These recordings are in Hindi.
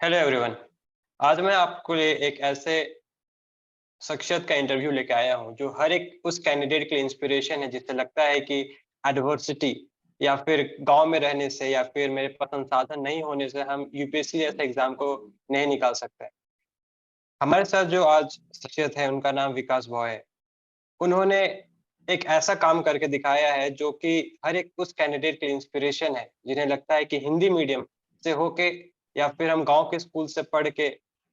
Hello everyone. आज मैं आपके लिए एक ऐसे शख्सियत का इंटरव्यू लेके आया हूँ जो हर एक उस कैंडिडेट के लिए इंस्पिरेशन है जिससे लगता है कि एडवर्सिटी या फिर गांव में रहने से या फिर मेरे पास संसाधन नहीं होने से हम यूपीएससी जैसे एग्जाम को नहीं निकाल सकते। हमारे साथ जो आज शख्सियत है उनका नाम विकास भोय है। उन्होंने एक ऐसा काम करके दिखाया है जो कि हर एक उस कैंडिडेट के लिए इंस्पिरेशन है जिन्हें लगता है कि हिंदी मीडियम से होके या फिर हम गांव के स्कूल से पढ़ के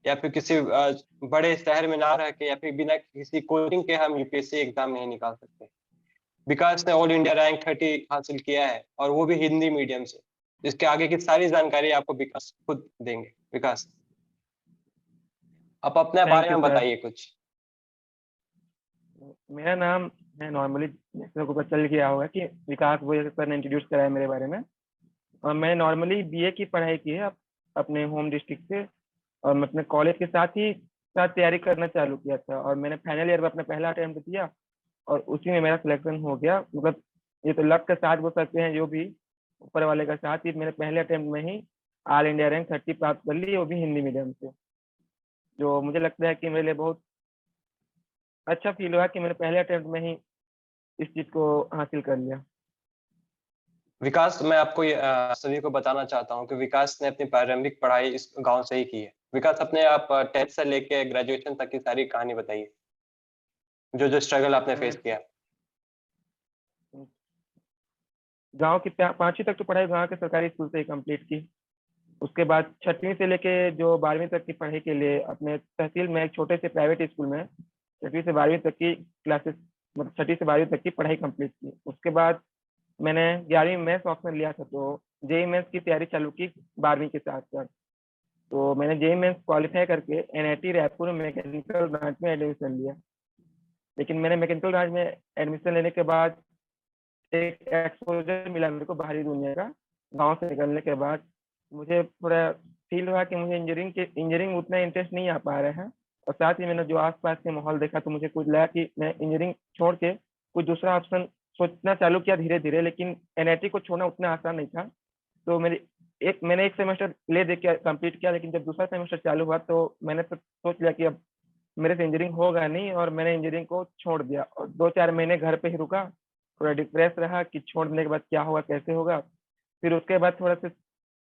या फिर किसी बड़े शहर में ना रह के या फिर बिना किसी कोचिंग के हम यूपीएससी एग्जाम नहीं निकाल सकते। विकास ने ऑल इंडिया रैंक 30 हासिल किया है और वो भी हिंदी मीडियम से। इसके आगे की सारी जानकारी आपको विकास खुद देंगे। विकास, आप अपने थैंक बारे यू में सर। बताइए कुछ। मेरा नाम है नॉर्मली जैसे को पता चल गया होगा कि विकास वो सर ने इंट्रोड्यूस कराया मेरे बारे में। और मैं नॉर्मली बीए की पढ़ाई की है अपने होम डिस्ट्रिक्ट से। और मैं अपने कॉलेज के साथ तैयारी करना चालू किया था और मैंने फाइनल ईयर में अपना पहला अटेम्प्ट दिया और उसी में मेरा सिलेक्शन हो गया। मतलब ये तो लक के साथ बोल सकते हैं, जो भी ऊपर वाले का साथ ही मेरे पहले अटेम्प्ट में ही ऑल इंडिया रैंक 30 प्राप्त कर ली, वो भी हिंदी मीडियम से। जो मुझे लगता है कि मेरे लिए बहुत अच्छा फील हुआ कि मैंने पहले अटेम्प्ट में ही इस चीज को हासिल कर लिया। विकास, मैं आपको सभी को बताना चाहता हूँ कि विकास ने अपनी प्रारंभिक पढ़ाई इस गांव से ही की है। विकास, अपने आप 10th से लेके ग्रेजुएशन तक की सारी कहानी बताइए, जो जो स्ट्रगल आपने मैंने फेस किया। गांव की 5वीं तक तो पढ़ाई गांव के सरकारी स्कूल से ही कंप्लीट की। उसके बाद 6वीं से लेके जो 12वीं तक की पढ़ाई के लिए अपने तहसील में एक छोटे से प्राइवेट स्कूल में 6वीं से 12वीं तक की क्लासेस, मतलब 6वीं से 12वीं तक की पढ़ाई कंप्लीट की। उसके बाद मैंने 11वीं में मैथ्स ऑप्शन लिया था, तो जेई मेंस की तैयारी चालू की 12वीं के साथ साथ। तो मैंने जेई मेंस क्वालिफाई करके एनआईटी रायपुर में मैकेनिकल ब्रांच में एडमिशन लिया। लेकिन मैंने मैकेनिकल ब्रांच में एडमिशन लेने के बाद एक एक्सपोजर मिला मेरे को बाहरी दुनिया का। गांव से निकलने के बाद मुझे थोड़ा फील हुआ कि मुझे इंजीनियरिंग उतना इंटरेस्ट नहीं आ पा रहा है। और साथ ही मैंने जो आसपास के माहौल देखा तो मुझे कुछ लगा कि मैं इंजीनियरिंग छोड़ के कुछ दूसरा ऑप्शन सोचना चालू किया धीरे धीरे। लेकिन एनआईटी को छोड़ना उतना आसान नहीं था। तो मैंने एक सेमेस्टर ले दे के कंप्लीट किया, लेकिन जब दूसरा सेमेस्टर चालू हुआ तो मैंने तो सोच लिया कि अब मेरे से इंजीनियरिंग होगा नहीं, और मैंने इंजीनियरिंग को छोड़ दिया और 2-4 महीने घर पे ही रुका। थोड़ा डिप्रेस रहा कि छोड़ने के बाद क्या होगा कैसे होगा। फिर उसके बाद थोड़ा सा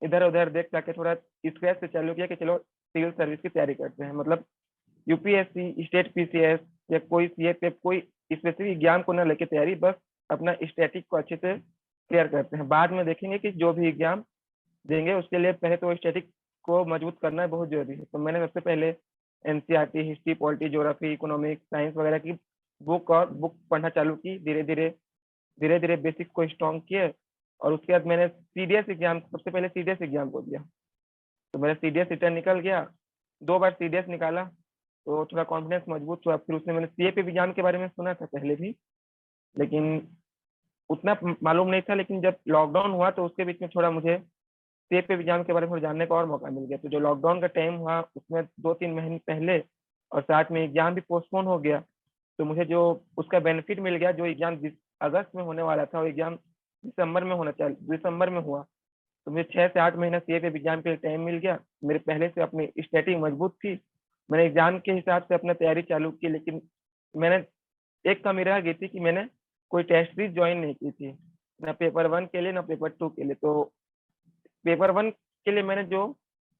इधर उधर देख जाके थोड़ा स्क्रैच से चालू किया कि चलो सिविल सर्विस की तैयारी करते हैं। मतलब यूपीएससी, स्टेट पीसीएस या कोई सीएपीएफ, कोई स्पेसिफिक एग्जाम को ना लेके तैयारी, बस अपना स्टैटिक को अच्छे से क्लियर करते हैं। बाद में देखेंगे कि जो भी एग्जाम देंगे उसके लिए पहले तो स्टैटिक को मजबूत करना बहुत जरूरी है। तो मैंने सबसे पहले NCERT, history, polity, geography, economics, science वगैरह की बुक पढ़ना चालू की। धीरे धीरे बेसिक्स को स्ट्रॉन्ग किए। और उसके बाद मैंने सीडीएस एग्जाम, सबसे पहले सीडीएस एग्जाम को दिया। तो मेरा सीडीएस रिटर्न निकल गया। 2 बार सीडीएस निकाला तो थोड़ा कॉन्फिडेंस मजबूत हुआ। फिर उसमें मैंने सीएपी एग्जाम के बारे में सुना था पहले भी, लेकिन उतना मालूम नहीं था। लेकिन जब लॉकडाउन हुआ तो उसके बीच में थोड़ा मुझे सीएपी एग्जाम के बारे में जानने का और मौका मिल गया। तो जो लॉकडाउन का टाइम हुआ उसमें 2-3 महीने पहले और साथ में एग्जाम भी पोस्टपोन हो गया, तो मुझे जो उसका बेनिफिट मिल गया, जो एग्जाम अगस्त में होने वाला था वो एग्जाम दिसंबर में हुआ। तो मुझे 6 से 8 महीना सीए के एग्जाम के लिए टाइम मिल गया। मेरे पहले से अपनी स्टडी मजबूत थी। मैंने एग्जाम के हिसाब से अपना तैयारी चालू की। लेकिन मैंने एक कमी रह गई थी कि मैंने कोई टेस्ट सीरीज ज्वाइन नहीं की थी, ना पेपर 1 के लिए ना पेपर 2 के लिए। तो पेपर 1 के लिए मैंने जो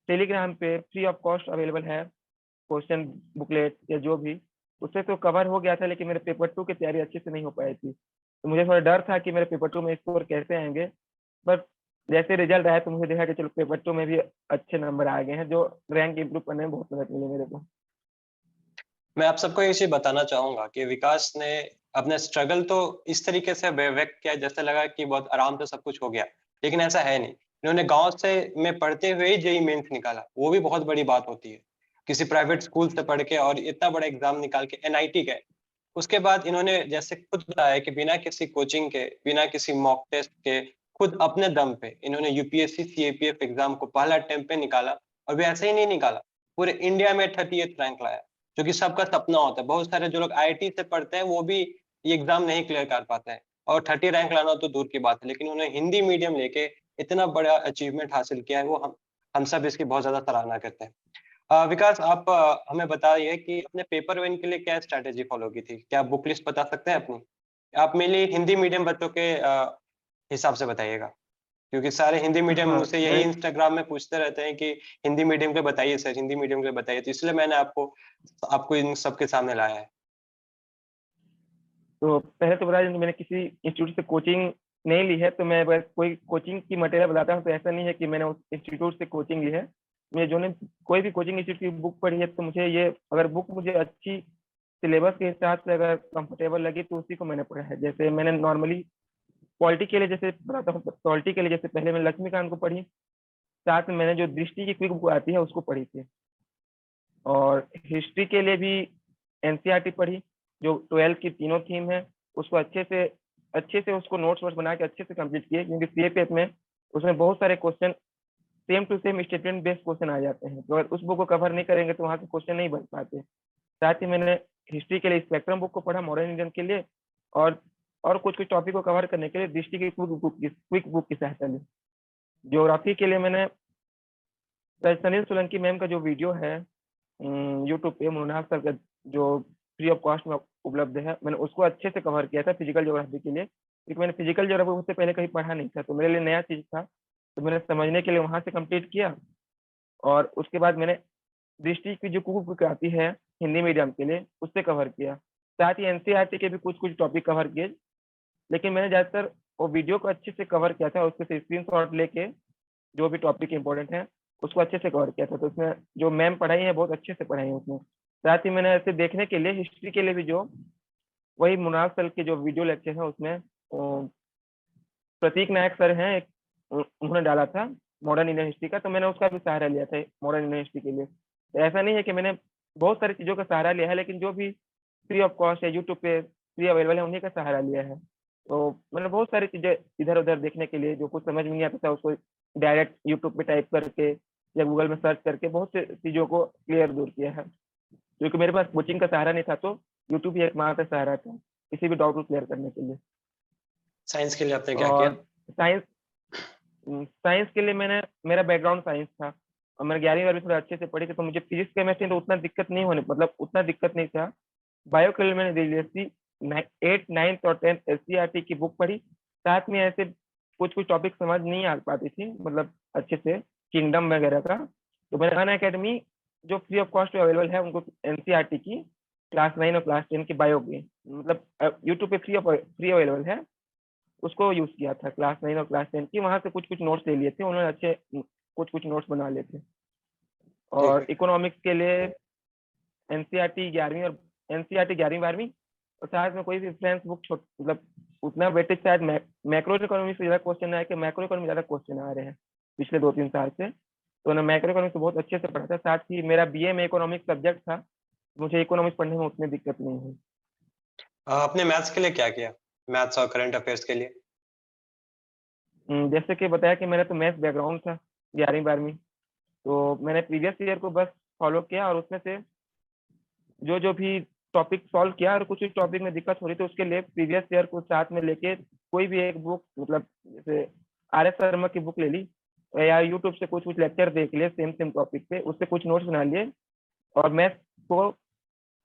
टेलीग्राम पे फ्री ऑफ कॉस्ट अवेलेबल है क्वेश्चन बुकलेट या जो भी, उससे तो कवर हो गया था। लेकिन मेरे पेपर 2 की तैयारी अच्छे से नहीं हो पाई थी। तो मुझे थोड़ा डर था कि मेरे पेपर 2 में स्कोर कैसे आएंगे। बट जैसे रिजल्ट आया तो मुझे देखा कि चलो पेपर 2 में भी अच्छे नंबर आ गए हैं, जो रैंक इंप्रूव करने में बहुत मदद मिली मेरे को। मैं आप सबको ये चीज बताना चाहूंगा कि विकास ने अपना स्ट्रगल तो इस तरीके से व्यक्त किया जैसे लगा कि बहुत आराम से सब कुछ हो गया, लेकिन ऐसा है नहीं। इन्होंने गांव से में पढ़ते हुए ही जेई मेंस निकाला, वो भी बहुत बड़ी बात होती है। किसी प्राइवेट स्कूल से पढ़ के और इतना बड़ा एग्जाम निकाल के एनआईटी गए। उसके बाद इन्होंने जैसे खुद बताया कि बिना किसी कोचिंग के, बिना किसी मॉक टेस्ट के, खुद अपने दम पे इन्होंने यूपीएससी सीएपीएफ एग्जाम को पहला अटेम्प्ट पे निकाला। और भी ऐसे ही नहीं निकाला, पूरे इंडिया में 30th रैंक लाया, जो कि सबका सपना होता है। बहुत सारे जो लोग आईआईटी से पढ़ते हैं वो भी ये एग्जाम नहीं क्लियर कर पाते हैं, और 30 रैंक लाना तो दूर की बात है। लेकिन उन्होंने हिंदी मीडियम लेके इतना बड़ा अचीवमेंट हासिल किया है, वो हम सब इसकी बहुत ज़्यादा सराहना करते हैं। विकास आप हमें बताइए कि अपने पेपर 1 के लिए क्या स्ट्रैटेजी फ़ॉलो की थी? क्या आप बुक लिस्ट बता सकते हैं अपनी? आप मेनली हिंदी मीडियम बच्चों के हिसाब से बताइएगा, क्योंकि सारे हिंदी मीडियम हाँ, मुझसे यही मैं इंस्टाग्राम में पूछते रहते हैं कि हिंदी मीडियम के बताइए सर, हिंदी मीडियम के बताइए, तो इसलिए मैंने आपको आपको इन सबके सामने लाया है। तो पहले तो बता दूँ मैंने किसी इंस्टीट्यूट से कोचिंग नहीं ली है, तो मैं बस कोई कोचिंग की मटेरियल बताता हूँ, तो ऐसा नहीं है कि मैंने उस इंस्टीट्यूट से कोचिंग ली है। मैं जो ने कोई भी कोचिंग इंस्टीट्यूट की बुक पढ़ी है, तो मुझे ये अगर बुक मुझे अच्छी सिलेबस के हिसाब से अगर कंफर्टेबल लगी तो उसी को मैंने पढ़ा है। जैसे मैंने नॉर्मली पॉलिटी के लिए जैसे बताता हूँ, पॉलिटी के लिए जैसे पहले मैंने लक्ष्मीकांत को पढ़ी, साथ में मैंने जो दृष्टि की क्विक बुक आती है उसको पढ़ी थी। और हिस्ट्री के लिए भी एनसीईआरटी पढ़ी, जो 12 की तीनों थीम है, उसको अच्छे से उसको नोट्स वोट्स बना के अच्छे से कंप्लीट किए, क्योंकि सीएपीएफ में उसमें बहुत सारे question same to same statement based question आ जाते हैं, तो अगर उस बुक को कवर नहीं करेंगे तो वहाँ से क्वेश्चन नहीं बन पाते। साथ ही मैंने हिस्ट्री के लिए स्पेक्ट्रम बुक को पढ़ा, मॉडर्न इंडियन के लिए, और कुछ कुछ टॉपिक को कवर करने के लिए दृष्टि की क्विक बुक की सहायता ली। ज्योग्राफी के लिए मैंने सर सनील सोलंकी मैम का जो वीडियो है यूट्यूब पे, मुनाफ सर का, जो फ्री ऑफ कॉस्ट में उपलब्ध है, मैंने उसको अच्छे से कवर किया था फिजिकल ज्योग्राफी के लिए, क्योंकि मैंने फिजिकल ज्योग्राफी उससे पहले कहीं पढ़ा नहीं था, तो मेरे लिए नया चीज़ था, तो मैंने समझने के लिए वहाँ से कंप्लीट किया। और उसके बाद मैंने दृष्टि की जो कुक बुक आती है हिंदी मीडियम के लिए, उससे कवर किया। साथ ही एनसीईआरटी के भी कुछ कुछ टॉपिक कवर किए, लेकिन मैंने ज़्यादातर वो वीडियो को अच्छे से कवर किया था, उसके से स्क्रीनशॉट लेके जो भी टॉपिक इंपॉर्टेंट है उसको अच्छे से कवर किया था। तो उसमें जो मैम पढ़ाई है बहुत अच्छे से पढ़ाई है उसमें। साथ ही मैंने ऐसे देखने के लिए हिस्ट्री के लिए भी जो वही मुनाफ सर के जो वीडियो लेक्चर है उसमें प्रतीक नायक सर हैं एक, उन्होंने डाला था मॉडर्न इंडियन हिस्ट्री का, तो मैंने उसका भी सहारा लिया था मॉडर्न इंडियन हिस्ट्री के लिए। तो ऐसा नहीं है कि मैंने बहुत सारी चीज़ों का सहारा लिया है, लेकिन जो भी फ्री ऑफ कॉस्ट है यूट्यूब पे फ्री अवेलेबल है उन्हीं का सहारा लिया है। तो मैंने बहुत सारी चीज़ें इधर उधर देखने के लिए, जो कुछ समझ में नहीं आता था उसको डायरेक्ट यूट्यूब पे टाइप करके या गूगल में सर्च करके बहुत सी चीज़ों को क्लियर दूर किया है, क्योंकि मेरे पास कोचिंग का सहारा नहीं था, तो यूट्यूब ही एकमात्र सहारा था किसी भी डाउट को क्लियर करने के लिए। साइंस के लिए आपने क्या किया? और साइंस साइंस के लिए मैंने मेरा बैकग्राउंड साइंस था, और मैंने 11वीं 12वीं थोड़ा अच्छे से पढ़ी थी, तो मुझे फिजिक्स केमिस्ट्री तो उतना दिक्कत नहीं होने, मतलब उतना दिक्कत नहीं था। बायो के लिए मैंने दिलचस्पी 8th 9th और 10th एससीईआरटी की बुक पढ़ी। साथ में ऐसे कुछ कुछ टॉपिक समझ नहीं आ पाती थी, मतलब अच्छे से किंगडम वगैरह का, तो मैंने अन अकेडमी जो फ्री ऑफ कॉस्ट अवेलेबल है उनको एनसीईआरटी की क्लास 9 और क्लास 10 की बायो की, मतलब यूट्यूब पे फ्री अवेलेबल है, उसको यूज किया था क्लास 9 और क्लास 10 की। वहां से कुछ कुछ नोट्स ले लिए थे उन्होंने, अच्छे कुछ कुछ नोट्स बना लिए थे। ठीक और है। इकोनॉमिक्स के लिए एनसीईआरटी 11वीं और एनसीईआरटी 11वीं 12वीं, और साथ में कोई भी रेफरेंस बुक छोट, मतलब उतना वेटेज शायद मैक्रो इकोनॉमी से ज्यादा क्वेश्चन आया कि मैक्रो इकोनॉमी ज्यादा क्वेश्चन आ रहे हैं पिछले 2-3 साल से, तो मैं मैक्रो इकोनॉमिक्स बहुत अच्छे से पढ़ा था। साथ ही मेरा बीए में इकोनॉमिक्स सब्जेक्ट था, मुझे इकोनॉमिक्स पढ़ने में उतनी दिक्कत नहीं हुई। आपने मैथ्स के लिए क्या किया? मैथ्स और करंट अफेयर्स के लिए? जैसे कि बताया कि मेरा तो मैथ्स बैकग्राउंड था 11वीं 12वीं, तो मैंने प्रीवियस ईयर को बस फॉलो किया, और उसमें से जो जो भी टॉपिक सॉल्व किया, और कुछ टॉपिक में दिक्कत हो रही थी उसके लिए प्रीवियस ईयर को साथ में लेके कोई भी एक बुक, मतलब जैसे आर एस शर्मा की बुक ले ली, या यूट्यूब से कुछ कुछ लेक्चर देख लिए सेम सेम टॉपिक पे, उससे कुछ नोट्स बना लिए, और मैथ्स को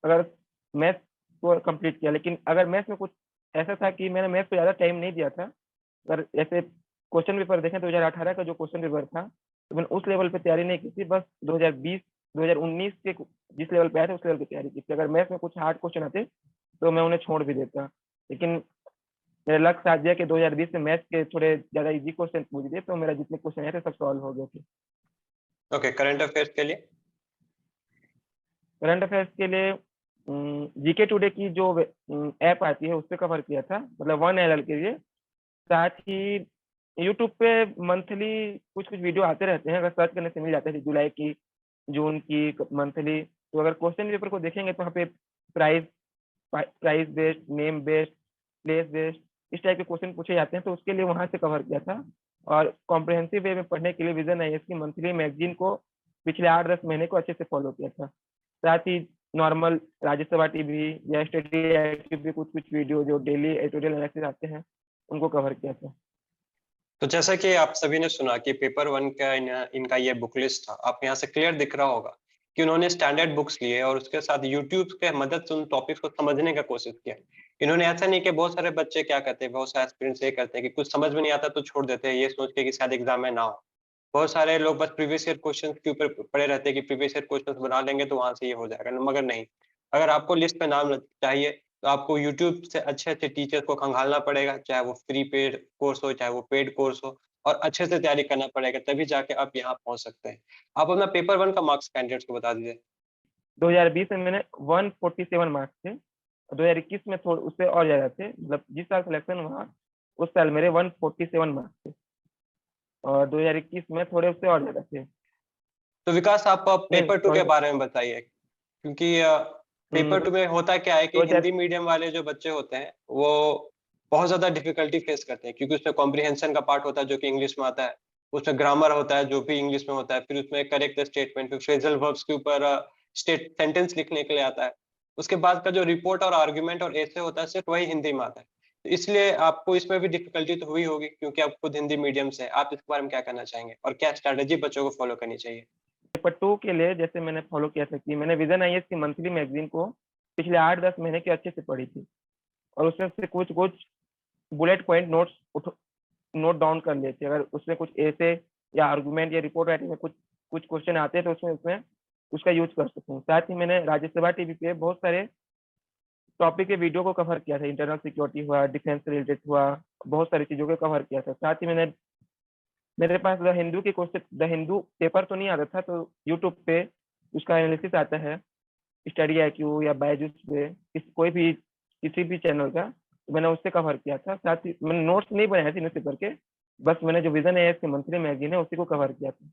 अगर मैथ्स को कंप्लीट किया। लेकिन अगर मैथ्स में कुछ ऐसा था कि मैंने मैथ्स को ज़्यादा टाइम नहीं दिया था, अगर ऐसे क्वेश्चन पेपर देखें 2018 का जो क्वेश्चन पेपर था, तो मैंने उस लेवल पे तैयारी नहीं की थी, बस 2020 2019 के जिस लेवल पे आए थे उस लेवल पे तैयारी की थी। अगर मैथ्स में कुछ हार्ड क्वेश्चन आते तो मैं उन्हें छोड़ भी देता, लेकिन मेरा लक साथ दिया कि 2020 में मैथ्स के थोड़े ज़्यादा इजी क्वेश्चन पूछ दिए, तो मेरा जितने क्वेश्चन आए थे सब सॉल्व हो गए थे। ओके, करंट अफेयर्स के लिए? करंट अफेयर्स के लिए जीके टुडे की जो ऐप आती है उससे कवर किया था, मतलब 1LL के लिए। साथ ही यूट्यूब पे मंथली कुछ कुछ वीडियो आते रहते हैं, अगर सर्च करने से मिल जाते हैं, जुलाई की, जून की मंथली। तो अगर क्वेश्चन पेपर को देखेंगे तो वहाँ पे price price based, name based, place based, इस टाइप के क्वेश्चन पूछे जाते हैं, तो उसके लिए वहाँ से कवर किया था। और कॉम्प्रिहेंसिव वे में पढ़ने के लिए विजन आईएएस की मंथली मैगजीन को पिछले 8-10 महीने को अच्छे से फॉलो किया था। साथ ही नॉर्मल राज्यसभा टीवी या स्टडी की भी कुछ कुछ वीडियो जो डेली एडिटोरियल एनालिसिस आते हैं उनको कवर किया था। तो जैसा कि आप सभी ने सुना कि पेपर 1 का इनका ये बुक लिस्ट था। आप यहाँ से क्लियर दिख रहा होगा कि उन्होंने स्टैंडर्ड बुक्स लिए और उसके साथ यूट्यूब के मदद से उन टॉपिक्स को समझने का कोशिश किया। इन्होंने ऐसा नहीं कि बहुत सारे बच्चे क्या करते हैं, बहुत सारे एस्पिरेंट्स ये करते हैं कि कुछ समझ में नहीं आता तो छोड़ देते हैं, ये सोच के कि शायद एग्ज़ाम में ना हो। बहुत सारे लोग बस प्रीवियस ईयर क्वेश्चंस के ऊपर पड़े रहते हैं कि प्रीवियस ईयर क्वेश्चंस बना लेंगे तो वहाँ से ये हो जाएगा, मगर नहीं। अगर आपको लिस्ट में नाम चाहिए तो आपको यूट्यूब से अच्छे-अच्छे टीचर्स को खंगालना पड़ेगा, चाहे वो फ्री पेड कोर्स हो, चाहे वो पेड कोर्स हो और अच्छे से तैयारी करना पड़ेगा, तभी जाके आप यहाँ पहुँच सकते हैं। आप अपना पेपर 1 का मार्क्स कैंडिडेट्स को बता दीजिए। 2020 में मैंने 147 मार्क्स थे, 2021 में थोड़े उससे और ज़्यादा थे, मतलब जिस साल सिलेक्शन हुआ, उस साल मेरे 147 मार्क्स थे और 2021 में थोड़े उससे और ज़्यादा थे। तो विकास आप नहीं, पेपर 2 के सॉरी, बारे में बताइए, क्योंकि पेपर 2 में होता क्या है कि 2000 हिंदी मीडियम वाले जो बच्चे होते हैं, वो बहुत ज़्यादा डिफ़िकल्टी फेस करते हैं क्योंकि उसमें कॉम्प्रिहेंशन का पार्ट होता है जो कि इंग्लिश में आता है, उसमें ग्रामर होता है जो भी इंग्लिश में होता है, फिर उसमें करेक्ट स्टेटमेंट, फिर फ्रेज़ल वर्ब्स के ऊपर स्टेट सेंटेंस लिखने के लिए आता है। उसके बाद का जो रिपोर्ट और आर्गुमेंट और एसे होता है, सिर्फ़ वही हिंदी में आता है। तो इसलिए आपको इसमें भी डिफ़िकल्टी तो हुई होगी क्योंकि आप खुद हिंदी मीडियम से हैं। आप इसके बारे में क्या कहना चाहेंगे और क्या स्ट्रैटेजी बच्चों को फ़ॉलो करनी चाहिए? पेपर 2 के लिए जैसे मैंने फॉलो किया था कि मैंने विज़न आईएएस की मंथली मैगज़ीन को पिछले 8-10 महीने के अच्छे से पढ़ी थी और उसमें से कुछ-कुछ बुलेट पॉइंट नोट डाउन कर लिए थे। अगर उसमें कुछ एसे या आर्गुमेंट या रिपोर्ट राइटिंग में कुछ कुछ क्वेश्चन आते हैं तो उसमें उसमें उसका यूज़ कर सकूँ। साथ ही मैंने राज्यसभा टीवी पे बहुत सारे टॉपिक के वीडियो को कवर किया था, इंटरनल सिक्योरिटी हुआ, डिफेंस से रिलेटेड हुआ, बहुत सारी चीज़ों को कवर किया था। साथ ही मेरे पास द हिंदू पेपर तो नहीं आता था, तो यूट्यूब पे उसका एनालिसिस आता है, स्टडी आईक्यू या बायजूस पे, किसी भी चैनल का, तो मैंने उससे कवर किया था। साथ ही मैंने नोट्स नहीं बनाए थे न्यूज़पेपर के, बस मैंने जो विज़न आईएएस की मंथली मैगज़ीन है, उसी को कवर किया था।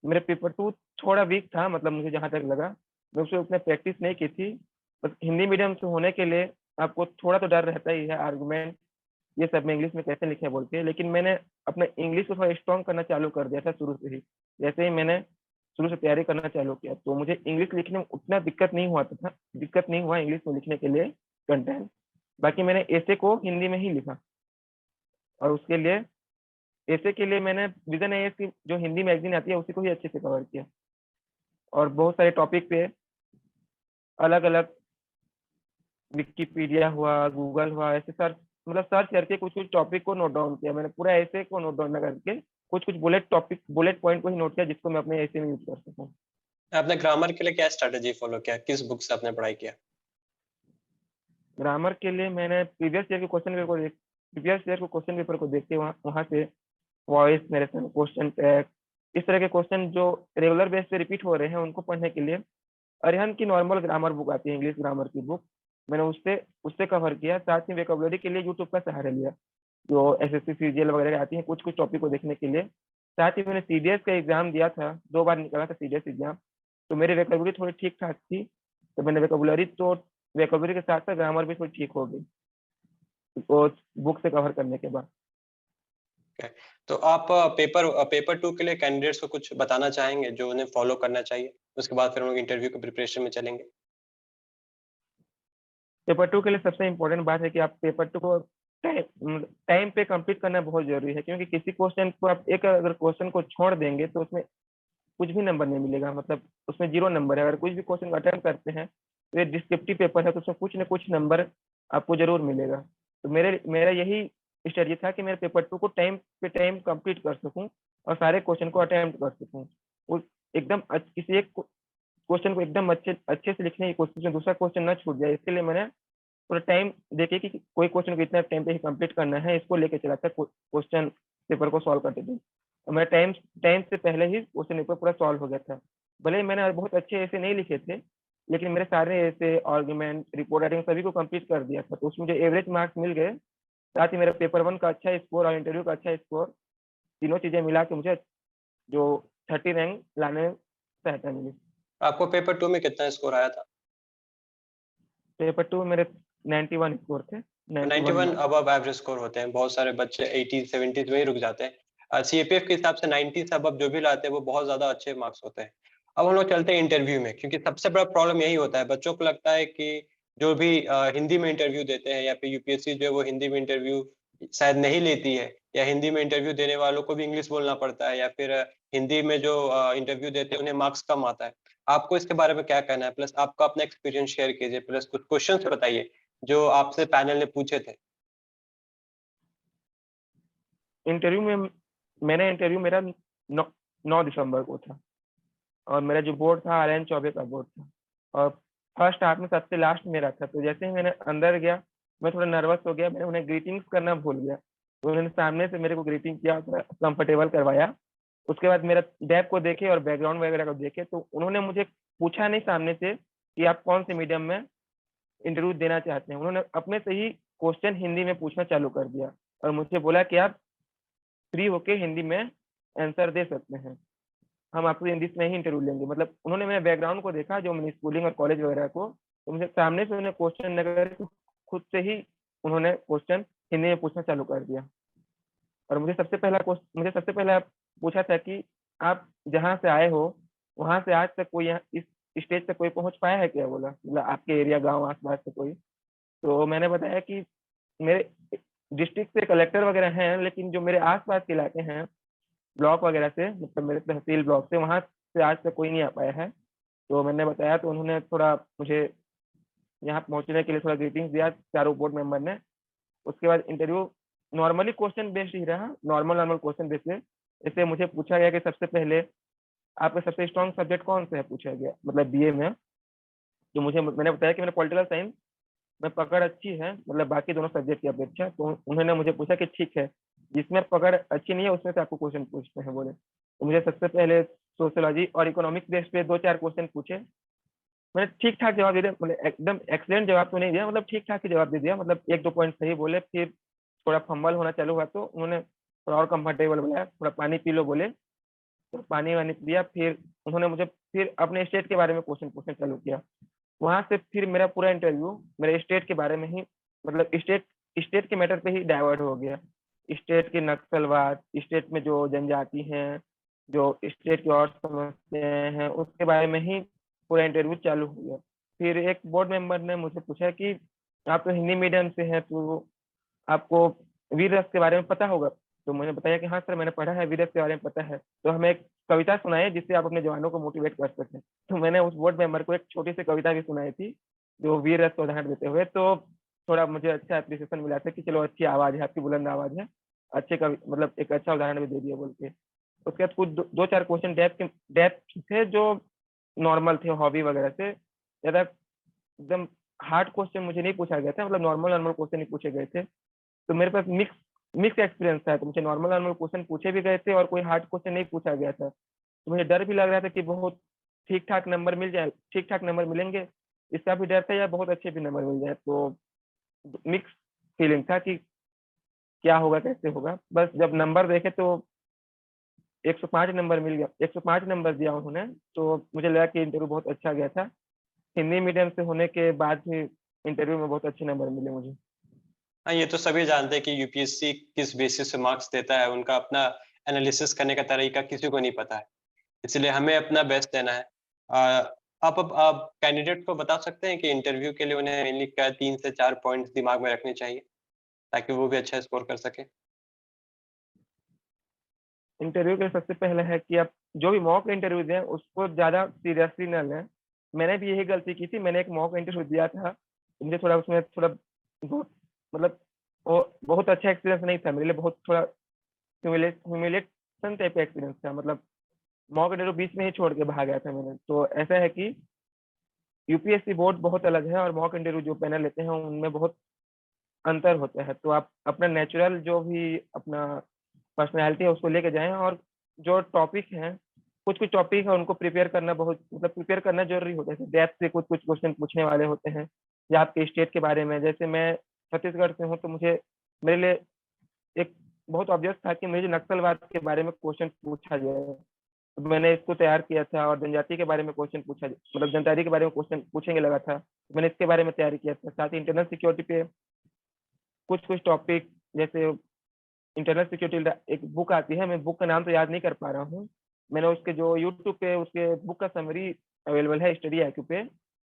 मेरा पेपर 2 थोड़ा वीक था, मतलब मुझे जहाँ तक लगा, मैं उसमें उतना प्रैक्टिस नहीं की थी। बस हिंदी मीडियम से होने के लिए आपको थोड़ा तो डर रहता ही है, आर्गुमेंट ये सब में इंग्लिश में कैसे लिखे हैं बोल के, लेकिन मैंने अपना इंग्लिश को थोड़ा स्ट्रॉन्ग करना चालू कर दिया था शुरू से ही। जैसे ही मैंने शुरू से तैयारी करना चालू किया, तो मुझे इंग्लिश लिखने में उतना दिक्कत नहीं हुआ इंग्लिश में लिखने के लिए कंटेंट। बाकी मैंने एसे को हिंदी में ही लिखा और उसके लिए एसे के लिए मैंने विज़न आईएएस की जो हिंदी मैगज़ीन आती है, उसी को ही अच्छे से कवर किया और बहुत सारे टॉपिक पे अलग-अलग विकिपीडिया हुआ, गूगल हुआ, ऐसे सर्च करके कुछ-कुछ टॉपिक को नोट डाउन किया। मैंने पूरा एसे को नोट डाउन ना करके कुछ-कुछ बुलेट पॉइंट को ही नोट किया जिसको मैं अपने एसे में यूज़ कर सकूँ। आपने ग्रामर के लिए क्या स्ट्रैटेजी फ़ॉलो किया? किस बुक से आपने पढ़ाई किया? ग्रामर के लिए मैंने प्रीवियस ईयर के क्वेश्चन पेपर को देख के वहाँ वहाँ से वॉइस नरेशन, क्वेश्चन टैग, इस तरह के क्वेश्चन जो रेगुलर बेस पे रिपीट हो रहे हैं, उनको पढ़ने के लिए अरिहंत की नॉर्मल ग्रामर बुक आती है, इंग्लिश ग्रामर की बुक, मैंने उससे उससे कवर किया। साथ ही वोकैब्युलरी के लिए यूट्यूब का सहारा लिया, जो एसएससी, सीजीएल वगैरह आती हैं, कुछ-कुछ टॉपिक को देखने के लिए। साथ ही मैंने सीडीएस का एग्ज़ाम दिया था, 2 बार निकाला था सीडीएस एग्ज़ाम, तो मेरी वोकैब्युलरी थोड़ी ठीक-ठाक थी, तो मैंने वोकैब्युलरी के साथ-साथ ग्रामर भी थोड़ी ठीक हो गई, तो बुक से कवर करने के बाद। ओके। तो आप पेपर 2 के लिए कैंडिडेट्स को कुछ बताना चाहेंगे जो उन्हें फ़ॉलो करना चाहिए? उसके बाद फिर हम लोग इंटरव्यू की प्रिपरेशन में चलेंगे। पेपर 2 के लिए सबसे इम्पोर्टेंट बात है कि आप पेपर 2 को टाइम पे कंप्लीट करना बहुत ज़रूरी है, क्योंकि किसी क्वेश्चन को आप अगर क्वेश्चन को छोड़ देंगे तो उसमें कुछ भी नंबर नहीं मिलेगा, मतलब उसमें 0 नंबर है। अगर कुछ भी क्वेश्चन अटेम्प्ट करते हैं, तो ये डिस्क्रिप्टिव पेपर है, तो उसमें कुछ न कुछ नंबर आपको ज़रूर मिलेगा। तो मेरा यही स्ट्रेटजी था कि मैं पेपर 2 को टाइम कंप्लीट कर सकूँ और सारे क्वेश्चन को अटेम्प्ट कर सकूँ। वो एकदम किसी एक क्वेश्चन को एकदम अच्छे से लिखने की कोशिश में दूसरा क्वेश्चन ना छूट जाए, इसके लिए मैंने थोड़ा टाइम देके कि कोई क्वेश्चन को इतना टाइम पे ही कंप्लीट करना है, इसको लेके चला था क्वेश्चन पेपर को सॉल्व करते थे। और मेरा टाइम टाइम से पहले ही क्वेश्चन पेपर पूरा सॉल्व हो गया था। भले ही मैंने बहुत अच्छे ऐसे नहीं लिखे थे, लेकिन मेरे सारे ऐसे आर्गुमेंट, रिपोर्ट राइटिंग सभी को कंप्लीट कर दिया था, तो उसमें मुझे एवरेज मार्क्स मिल गए। साथ ही मेरा पेपर 1 का अच्छा स्कोर और इंटरव्यू का अच्छा स्कोर, तीनों चीज़ें मिला के मुझे जो 30 रैंक लाने में सहायता मिली। आपको पेपर 2 में कितना स्कोर आया था? पेपर 2 में मेरे 91 स्कोर थे, 91 91 मार्क्स। अबव एवरेज स्कोर होते हैं। बहुत सारे बच्चे 80-70 में ही रुक जाते हैं। सीएपीएफ के हिसाब से 90 से अबव जो भी लाते हैं वो बहुत ज़्यादा अच्छे मार्क्स होते हैं। अब हम लोग चलते हैं इंटरव्यू में, क्योंकि सबसे बड़ा प्रॉब्लम यही होता है, बच्चों को लगता है कि जो भी हिंदी में इंटरव्यू देते हैं या फिर यूपीएससी जो है वो हिंदी में इंटरव्यू शायद नहीं लेती है, या हिंदी में इंटरव्यू देने वालों को भी इंग्लिश बोलना पड़ता है, या फिर हिंदी में जो इंटरव्यू देते हैं उन्हें मार्क्स कम आता है। आपको इसके बारे में क्या कहना है? प्लस आपका अपना एक्सपीरियंस शेयर कीजिए, प्लस कुछ क्वेश्चंस बताइए जो आपसे पैनल ने पूछे थे। इंटरव्यू में मैंने इंटरव्यू मेरा 9 दिसंबर को था, और मेरा जो बोर्ड था आर्यन चौबे का बोर्ड था, और फर्स्ट हाफ में सबसे लास्ट मेरा था। तो जैसे ही मैंने अंदर गया, मैं थोड़ा नर्वस हो गया, मैंने उन्हें ग्रीटिंग्स करना भूल गया। तो उन्होंने सामने से मेरे को ग्रीटिंग किया, कंफर्टेबल करवाया। उसके बाद मेरा डेप को देखे और बैकग्राउंड वगैरह को देखे, तो उन्होंने मुझे पूछा नहीं सामने से कि आप कौन से मीडियम में इंटरव्यू देना चाहते हैं। उन्होंने अपने से ही क्वेश्चन हिंदी में पूछना चालू कर दिया, और मुझे बोला कि आप फ्री होके हिंदी में आंसर दे सकते हैं, हम आपको इंग्लिश में ही इंटरव्यू लेंगे। मतलब उन्होंने मेरे बैकग्राउंड को देखा, जो मेरी स्कूलिंग और कॉलेज वगैरह को, तो मुझे सामने से उन्हें क्वेश्चन न करके खुद से ही उन्होंने क्वेश्चन हिंदी में पूछना चालू कर दिया। और मुझे सबसे पहला पूछा था कि आप जहाँ से आए हो, वहां से आज तक कोई यहाँ इस स्टेज तक कोई पहुंच पाया है क्या, बोला, मतलब आपके एरिया गांव आसपास से कोई। तो मैंने बताया कि मेरे डिस्ट्रिक्ट से कलेक्टर वगैरह हैं, लेकिन जो मेरे आसपास के इलाके हैं ब्लॉक वगैरह से, मतलब मेरे तहसील ब्लॉक से, वहां से आज तक कोई नहीं आ पाया है। तो मैंने बताया, तो उन्होंने थोड़ा मुझे यहाँ पहुंचने के लिए थोड़ा ग्रीटिंग्स दिया चारों बोर्ड मेंबर ने। उसके बाद इंटरव्यू नॉर्मली क्वेश्चन बेस्ड ही रहा, नॉर्मल क्वेश्चन बेस्ड है। इससे मुझे पूछा गया कि सबसे पहले आपका सबसे स्ट्रॉन्ग सब्जेक्ट कौन सा है, पूछा गया, मतलब बीए में। तो मैंने बताया कि मेरा पॉलिटिकल साइंस में पकड़ अच्छी है, मतलब बाकी दोनों सब्जेक्ट की अपेक्षा। तो उन्होंने मुझे पूछा कि ठीक है, जिसमें पकड़ अच्छी नहीं है उसमें से आपको क्वेश्चन पूछते हैं, बोले। तो मुझे सबसे पहले सोशियोलॉजी और इकोनॉमिक्स बेस पे 2-4 क्वेश्चन पूछे। मैंने ठीक ठाक जवाब दे दिया, मतलब एकदम एक्सीलेंट जवाब तो नहीं दिया, मतलब ठीक ठाक ही जवाब दे दिया, मतलब 1-2 पॉइंट सही बोले। फिर थोड़ा फंबल होना चालू हुआ, तो उन्होंने थोड़ा और कंफर्टेबल बनाया, थोड़ा पानी पी लो बोले। तो पानी वानी पिया। फिर उन्होंने मुझे फिर अपने स्टेट के बारे में क्वेश्चन पूछना चालू किया। वहां से फिर मेरा पूरा इंटरव्यू मेरे स्टेट के बारे में ही, मतलब स्टेट स्टेट के मैटर पे ही डाइवर्ट हो गया। स्टेट के नक्सलवाद, स्टेट में जो जनजाति हैं, जो स्टेट की और समस्याएं हैं, उसके बारे में ही पूरा इंटरव्यू चालू हो गया। फिर एक बोर्ड मेंबर ने मुझे पूछा कि आप तो हिंदी मीडियम से हैं, तो आपको वीर रस के बारे में पता होगा। तो मैंने बताया कि हाँ सर, मैंने पढ़ा है, वीर रस के बारे में पता है, तो हमें एक कविता सुनाए जिससे आप अपने जवानों को मोटिवेट कर सकें। तो मैंने उस बोर्ड मेंबर को एक छोटी सी कविता भी सुनाई थी, जो वीर रस का उदाहरण देते हुए। तो थोड़ा मुझे अच्छा अप्रिसिएशन मिला था कि चलो, अच्छी आवाज है आपकी, बुलंद आवाज है, अच्छे कवि, मतलब एक अच्छा उदाहरण भी दे दिया बोल के। उसके बाद कुछ 2-4 क्वेश्चन डेप्थ थे, जो नॉर्मल थे, हॉबी वगैरह से ज्यादा। एकदम हार्ड क्वेश्चन मुझे नहीं पूछा गया था, मतलब नॉर्मल नॉर्मल क्वेश्चन ही पूछे गए थे। तो मेरे पास मिक्स मिक्स एक्सपीरियंस था, तो मुझे नॉर्मल नॉर्मल क्वेश्चन पूछे भी गए थे और कोई हार्ड क्वेश्चन नहीं पूछा गया था। तो मुझे डर भी लग रहा था कि बहुत ठीक ठाक नंबर मिल जाए, ठीक ठाक नंबर मिलेंगे, इसका भी डर था, या बहुत अच्छे भी नंबर मिल जाए। तो मिक्स फीलिंग था कि क्या होगा, कैसे होगा। बस जब नंबर देखे तो 105 नंबर मिल गया, 105 नंबर दिया उन्होंने। तो मुझे लगा कि इंटरव्यू बहुत अच्छा गया था। हिंदी मीडियम से होने के बाद भी इंटरव्यू में बहुत अच्छे नंबर मिले मुझे। हाँ, ये तो सभी जानते हैं कि यूपीएससी किस बेसिस से मार्क्स देता है, उनका अपना एनालिसिस करने का तरीका किसी को नहीं पता है। इसलिए हमें अपना बेस्ट देना है। आप कैंडिडेट को बता सकते हैं कि इंटरव्यू के लिए उन्हें मेनली क्या 3 से 4 पॉइंट्स दिमाग में रखने चाहिए, ताकि वो भी अच्छा स्कोर कर सकें? इंटरव्यू के लिए सबसे पहले है कि आप जो भी मॉक इंटरव्यू दें उसको ज़्यादा सीरियसली न लें। मैंने भी यही गलती की थी, मैंने एक मॉक इंटरव्यू दिया था, मुझे थोड़ा उसमें थोड़ा बहुत, मतलब वो बहुत अच्छा एक्सपीरियंस नहीं था मेरे लिए, बहुत थोड़ा ह्यूमिलेशन टाइप का एक्सपीरियंस था। मतलब मॉक इंटरव्यू बीच में ही छोड़ के भाग गया था मैंने। तो ऐसा है कि यूपीएससी बोर्ड बहुत अलग है, और मॉक इंटरव्यू जो पैनल लेते हैं उनमें बहुत अंतर होता है। तो आप अपना नेचुरल जो भी अपना पर्सनैलिटी है उसको लेके जाएँ, और जो टॉपिक हैं, कुछ-कुछ टॉपिक है उनको प्रिपेयर करना बहुत, मतलब प्रिपेयर करना ज़रूरी होता है। जैसे डेप्थ से कुछ-कुछ क्वेश्चन पूछने वाले होते हैं, या आपके स्टेट के बारे में। जैसे मैं छत्तीसगढ़ से हूँ, तो मेरे लिए एक बहुत ऑब्वियस था कि मुझे नक्सलवाद के बारे में क्वेश्चन पूछा जाए। तो मैंने इसको तैयार किया था, और जनजाति के बारे में क्वेश्चन मतलब जनजाति के बारे में क्वेश्चन पूछेंगे लगा था, तो मैंने इसके बारे में तैयारी किया था। साथ ही इंटरनल सिक्योरिटी पे कुछ-कुछ टॉपिक, जैसे इंटरनल सिक्योरिटी एक बुक आती है, मैं बुक का नाम तो याद नहीं कर पा रहा हूँ। मैंने उसके जो यूट्यूब पे उसके बुक का समरी अवेलेबल है स्टडी आईक्यू पे,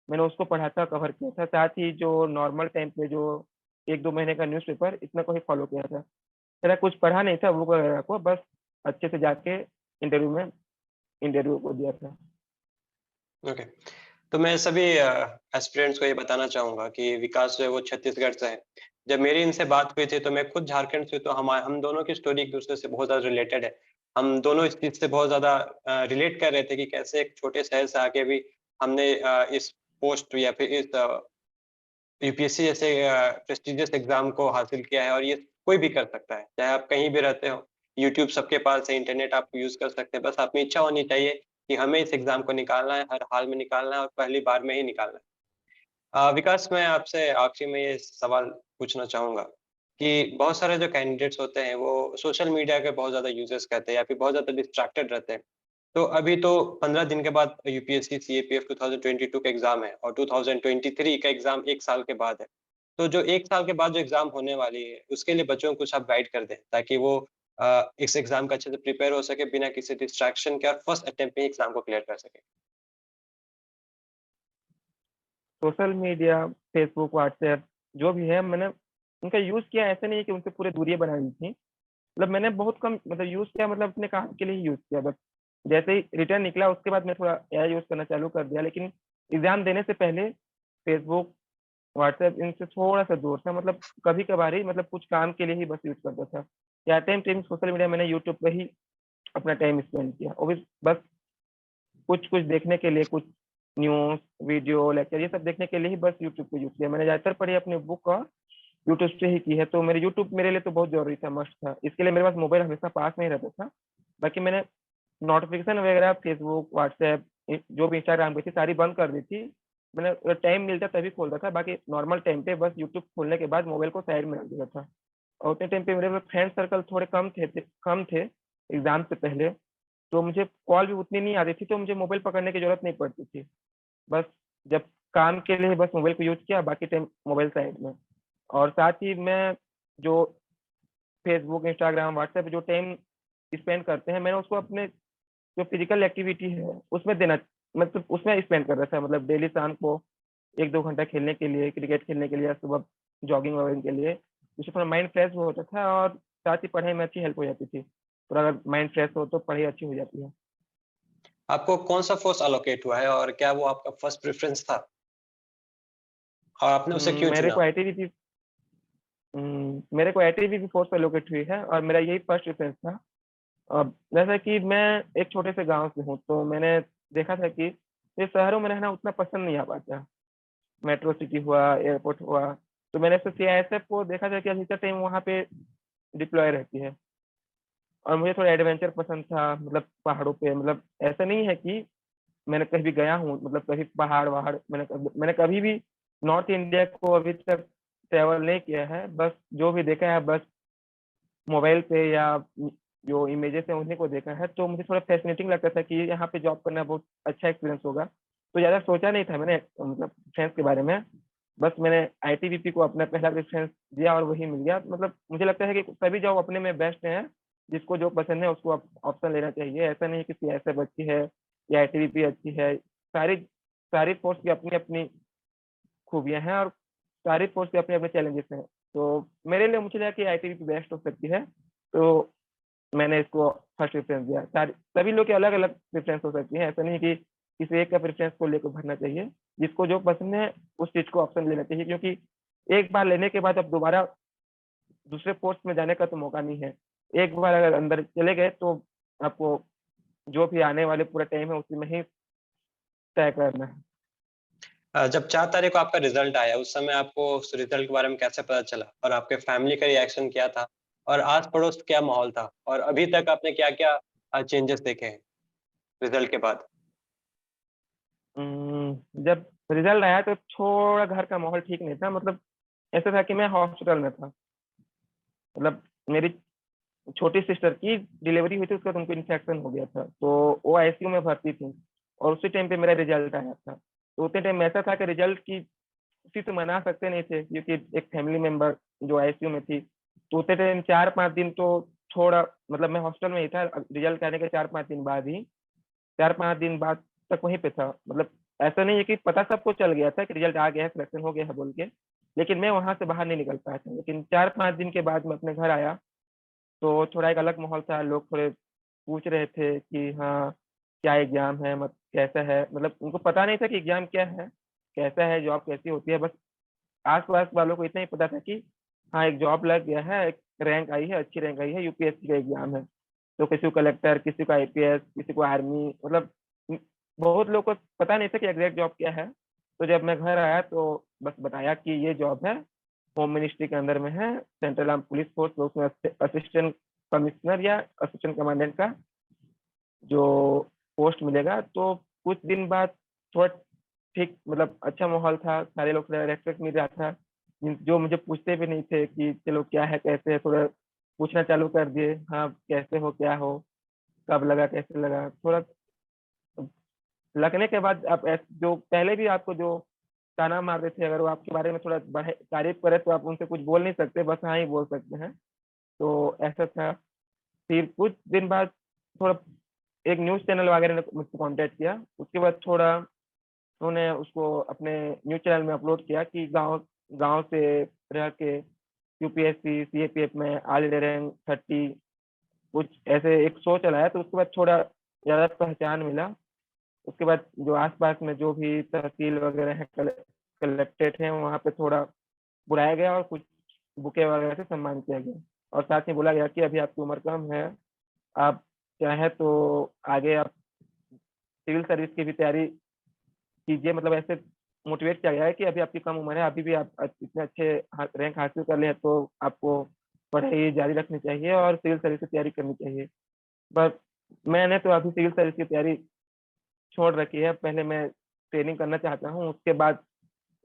मैंने उसको पढ़ा था, कवर किया था। साथ ही जो नॉर्मल टाइम पे जो 1-2 महीने का न्यूज़पेपर इतना को ही फॉलो किया था। मेरा कुछ पढ़ा नहीं था बुक वगैरह को, बस अच्छे से जाके इंटरव्यू को दिया था। ओके। तो मैं सभी एस्पिरेंट्स को ये बताना चाहूँगा कि विकास जो है वो छत्तीसगढ़ से है। जब मेरी इनसे बात हुई थी तो मैं खुद झारखंड से, तो हम दोनों की स्टोरी एक-दूसरे से बहुत ज़्यादा रिलेटेड है। हम दोनों इस चीज़ से बहुत ज़्यादा रिलेट कर रहे थे कि कैसे एक छोटे शहर से आके भी हमने इस पोस्ट या फिर इस यूपीएससी जैसे प्रेस्टिजियस एग्ज़ाम को हासिल किया है, और ये कोई भी कर सकता है, चाहे आप कहीं भी रहते हो। यूट्यूब सबके पास है, इंटरनेट आप यूज़ कर सकते हैं, बस आप में इच्छा होनी चाहिए कि हमें इस एग्ज़ाम को निकालना है, हर हाल में निकालना है और पहली बार में ही निकालना है। विकास, मैं आपसे आखिरी में ये सवाल पूछना चाहूँगा कि बहुत सारे जो कैंडिडेट्स होते हैं, वो सोशल मीडिया के बहुत ज़्यादा यूज़ेज़ करते हैं या फिर बहुत ज़्यादा डिस्ट्रैक्टेड रहते हैं। तो अभी तो 15 दिन के बाद यूपीएससी सीएपीएफ 2022 का एग्ज़ाम है और 2023 का एग्ज़ाम 1 साल के बाद है। तो जो 1 साल के बाद जो एग्ज़ाम होने वाली है, उसके लिए बच्चों को कुछ आप गाइड कर दें, ताकि वो इस एग्ज़ाम का अच्छे से प्रिपेयर हो सके, बिना किसी डिस्ट्रैक्शन के, और फर्स्ट अटेम्प्ट में ही एग्ज़ाम को क्लियर कर सके। सोशल मीडिया, फ़ेसबुक, व्हाट्सऐप जो भी है मैंने उनका यूज़ किया, ऐसा नहीं है कि उनसे पूरे दूरियाँ बना ली थी। मतलब मैंने बहुत कम मतलब यूज़ किया, मतलब अपने काम के लिए ही यूज़ किया बस। जैसे ही रिटर्न निकला उसके बाद मैं थोड़ा एआई यूज़ करना चालू कर दिया, लेकिन एग्ज़ाम देने से पहले फ़ेसबुक, व्हाट्सऐप इनसे थोड़ा-सा दूर था, मतलब कभी-कभार ही, मतलब कुछ काम के लिए ही बस यूज़ करता था। या टाइम सोशल मीडिया मैंने यूट्यूब पे ही अपना टाइम स्पेंड किया। वो भी बस कुछ-कुछ देखने के लिए, कुछ न्यूज़, वीडियो, लेक्चर ये सब देखने के लिए ही बस यूट्यूब को यूज़ किया। मैंने ज़्यादातर पढ़ी अपनी बुक और यूट्यूब से ही की है, तो मेरे यूट्यूब मेरे लिए तो बहुत ज़रूरी था, मस्ट था। इसके लिए मेरे पास मोबाइल हमेशा पास में ही रहता था। बाकी मैंने नोटिफ़िकेशन वगैरह फ़ेसबुक, व्हाट्सऐप जो भी इंस्टाग्राम की थी सारी बंद कर दी थी। मैंने अगर टाइम मिलता तभी खोलता था, बाकी नॉर्मल टाइम पे बस यूट्यूब खोलने के बाद मोबाइल को साइड में रख देता था। और उतने टाइम पे मेरे में फ्रेंड सर्कल थोड़े कम थे एग्ज़ाम से पहले, तो मुझे कॉल भी उतनी नहीं आती थी, तो मुझे मोबाइल पकड़ने की ज़रूरत नहीं पड़ती थी। बस जब काम के लिए बस मोबाइल को यूज़ किया, बाकी टाइम मोबाइल साइड में। और साथ ही मैं जो फ़ेसबुक, इंस्टाग्राम, व्हाट्सऐप पे जो टाइम स्पेंड करते हैं, मैंने उसको अपने जो फ़िज़िकल एक्टिविटी है, उसमें देना, मतलब उसमें स्पेंड कर रहा था। मतलब डेली शाम को 1-2 घंटा खेलने के लिए, क्रिकेट खेलने के लिए या सुबह जॉगिंग वॉगिंग के लिए। उससे थोड़ा माइंड फ्रेश भी होता था और साथ ही पढ़ाई में अच्छी हेल्प हो जाती थी। थोड़ा अगर माइंड फ्रेश हो तो पढ़ाई अच्छी हो जाती है। आपको कौन-सा कोर्स एलोकेट हुआ है और क्या वो आपका फर्स्ट प्रेफ़रेंस था? और आपने उसे क्यों मेरे चुना? को आईटीबीपी मेरे को आईटीबीपी फ़ोर्स एलोकेट हुई है और मेरा यही फर्स्ट प्रेफ़रेंस था। जैसा कि मैं एक छोटे से गाँव से हूँ, तो मैंने देखा था कि ये शहरों में रहना उतना पसंद नहीं आ पाता। मेट्रो सिटी हुआ, एयरपोर्ट हुआ, तो मैंने ऐसे सीआईएसएफ को देखा था कि अधिकतर टाइम वहाँ पे डिप्लॉय रहती है और मुझे थोड़ा एडवेंचर पसंद था, मतलब पहाड़ों पे, मतलब ऐसा नहीं है कि मैंने कहीं भी गया हूँ, मतलब कभी पहाड़-वहाड़ मैंने कभी भी नॉर्थ इंडिया को अभी तक ट्रैवल नहीं किया है। बस जो भी देखा है बस मोबाइल पे या जो इमेजेस हैं उन्हीं को देखा है, तो मुझे थोड़ा फ़ैसिनेटिंग लगता था कि यहाँ पे जॉब करना बहुत अच्छा एक्सपीरियंस होगा। तो ज़्यादा सोचा नहीं था मैंने मतलब डिफेंस के बारे में। बस मैंने आईटीबीपी को अपना पहला प्रेफ़रेंस दिया और वही मिल गया। मतलब मुझे लगता है कि सभी जॉब अपने में बेस्ट हैं, जिसको जो पसंद है उसको ऑप्शन लेना चाहिए। ऐसा नहीं है कि सीआईएसएफ अच्छी है या आईटीबीपी अच्छी है। सारी सारी फ़ोर्स की अपनी-अपनी खूबियाँ हैं और सारी फ़ोर्स के अपने-अपने चैलेंजेस हैं। तो मेरे लिए मुझे लगा कि आईटीबीपी बेस्ट हो सकती है, तो मैंने इसको फर्स्ट प्रेफ़रेंस दिया। सभी लोग के अलग-अलग प्रेफ़रेंस हो सकती है, ऐसा नहीं कि किसी एक का प्रेफ़रेंस को लेके भरना चाहिए। जिसको जो पसंद है, उस चीज़ को ऑप्शन लेना चाहिए क्योंकि एक बार लेने के बाद अब दोबारा दूसरे कोर्स में जाने का तो मौका नहीं है। एक बार अगर अंदर चले गए तो आपको जो भी आने वाले पूरा टाइम है उसी में ही तय करना है। जब 4 तारीख को आपका रिज़ल्ट आया, उस समय आपको उस रिज़ल्ट के बारे में कैसे पता चला? और आपके फैमिली का रिएक्शन क्या था? और आस-पड़ोस क्या माहौल था? और अभी तक आपने क्या-क्या चेंजेस देखे हैं रिज़ल्ट के बाद? जब रिज़ल्ट आया तो थोड़ा घर का माहौल ठीक नहीं था, मतलब ऐसा था कि मैं हॉस्पिटल में था। मतलब मेरी छोटी सिस्टर की डिलीवरी हुई थी, उसके बाद उनको इन्फेक्शन हो गया था, तो वो आईसीयू में भर्ती थी और उसी टाइम पे मेरा रिज़ल्ट आया था। तो उतने टाइम ऐसा था कि रिज़ल्ट की खुशी तो मना सकते नहीं थे क्योंकि एक फैमिली मेंबर जो आईसीयू में थी, तो उतने टाइम 4-5 दिन तो थोड़ा मतलब मैं हॉस्टल में ही था, रिज़ल्ट आने के 4-5 दिन बाद ही 4-5 दिन बाद तक वहीं पे था। मतलब ऐसा नहीं है कि पता सबको चल गया था कि रिज़ल्ट आ गया है, सिलेक्शन हो गया है बोल के। लेकिन मैं वहाँ से बाहर नहीं निकल पाया था। लेकिन 4-5 दिन के बाद मैं अपने घर आया, तो थोड़ा एक अलग माहौल था, लोग थोड़े पूछ रहे थे कि हाँ, क्या एग्ज़ाम है, मत कैसा है? मतलब उनको पता नहीं था कि एग्ज़ाम क्या है, कैसा है, जॉब कैसी होती है, बस आस-पास वालों को इतना ही पता था कि हाँ, एक जॉब लग गया है, एक रैंक आई है, अच्छी रैंक आई है, यूपीएससी का एग्ज़ाम है। तो किसी को कलेक्टर, किसी को आईपीएस, किसी को आर्मी, मतलब बहुत लोगों को पता नहीं था कि एग्ज़ैक्ट जॉब क्या है। तो जब मैं घर आया तो बस बताया कि ये जॉब है, होम मिनिस्ट्री के अंदर में है, सेंट्रल आर्म्ड पुलिस फोर्स, तो उसमें असिस्टेंट कमिश्नर या असिस्टेंट कमांडेंट का जो पोस्ट मिलेगा। तो कुछ दिन बाद थोड़ा ठीक, मतलब अच्छा माहौल था, सारे लोग थोड़ा रेस्पेक्ट मिल रहा था। जो मुझे पूछते भी नहीं थे कि चलो क्या है, कैसे है, थोड़ा पूछना चालू कर दिए, हाँ, कैसे हो, क्या हो, कब लगा, कैसे लगा? थोड़ा लगने के बाद आप जो पहले भी आपको जो ताना मारते थे, अगर वो आपके बारे में थोड़ा बढ़े तारीफ़ करे तो आप उनसे कुछ बोल नहीं सकते, बस हाँ ही बोल सकते हैं। तो ऐसा था। फिर कुछ दिन बाद थोड़ा एक न्यूज़ चैनल वगैरह ने मुझसे कॉन्टैक्ट किया। उसके बाद थोड़ा उन्होंने उसको अपने न्यूज़ चैनल में अपलोड किया कि गाँव गाँव से रह के यूपीएससी, सीएपीएफ में ऑल इंडिया रैंक 30 कुछ ऐसे एक शो चलाया, तो उसके बाद थोड़ा ज़्यादा पहचान मिला। उसके बाद जो आस-पास में जो भी तहसील वगैरह हैं, कलेक्टेड हैं, वहाँ पे थोड़ा बुलाया गया और कुछ बुके वगैरह से सम्मान किया गया। और साथ ही बोला गया कि अभी आपकी उम्र कम है, आप चाहें तो आगे आप सिविल सर्विस की भी तैयारी कीजिए, मतलब ऐसे मोटिवेट किया गया है कि अभी आपकी कम उम्र है, अभी भी आप इतने अच्छे रैंक हासिल कर लिए हैं, तो आपको पढ़ाई जारी रखनी चाहिए और सिविल सर्विस की तैयारी करनी चाहिए। बस मैंने तो अभी सिविल सर्विस की तैयारी छोड़ रखी है, पहले मैं ट्रेनिंग करना चाहता हूँ, उसके बाद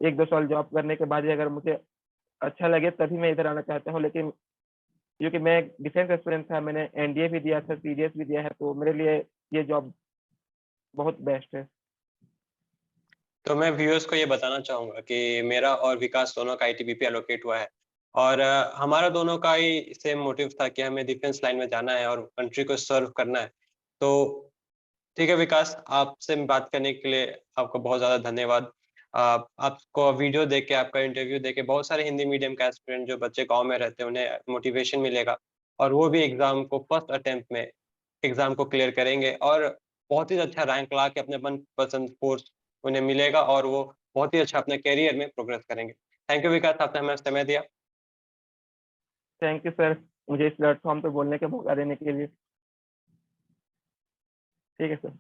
1-2 साल जॉब करने के बाद ही अगर मुझे अच्छा लगे तभी मैं इधर आना चाहता हूँ। लेकिन क्योंकि मैं एक डिफेंस एस्पिरेंट था, मैंने एनडीए भी दिया था, सीडीएस भी दिया है, तो मेरे लिए ये जॉब बहुत बेस्ट है। तो मैं व्यूअर्स को ये बताना चाहूँगा कि मेरा और विकास दोनों का आईटीबीपी एलोकेट हुआ है और हमारा दोनों का ही सेम मोटिव था कि हमें डिफेंस लाइन में जाना है और कंट्री को सर्व करना है। तो ठीक है विकास, आपसे बात करने के लिए आपको बहुत ज़्यादा धन्यवाद। आपको वीडियो देख के, आपका इंटरव्यू देख के बहुत सारे हिंदी मीडियम के एस्पिरेंट जो बच्चे गाँव में रहते हैं, उन्हें मोटिवेशन मिलेगा और वो भी एग्ज़ाम को फर्स्ट अटेम्प्ट में एग्ज़ाम को क्लियर करेंगे और बहुत ही अच्छा रैंक ला के अपने मनपसंद कोर्स उन्हें मिलेगा और वो बहुत ही अच्छा अपने करियर में प्रोग्रेस करेंगे। थैंक यू विकास, आपने हमें समय दिया। थैंक यू सर, मुझे इस प्लेटफ़ॉर्म पे बोलने का मौका देने के लिए। ठीक है सर।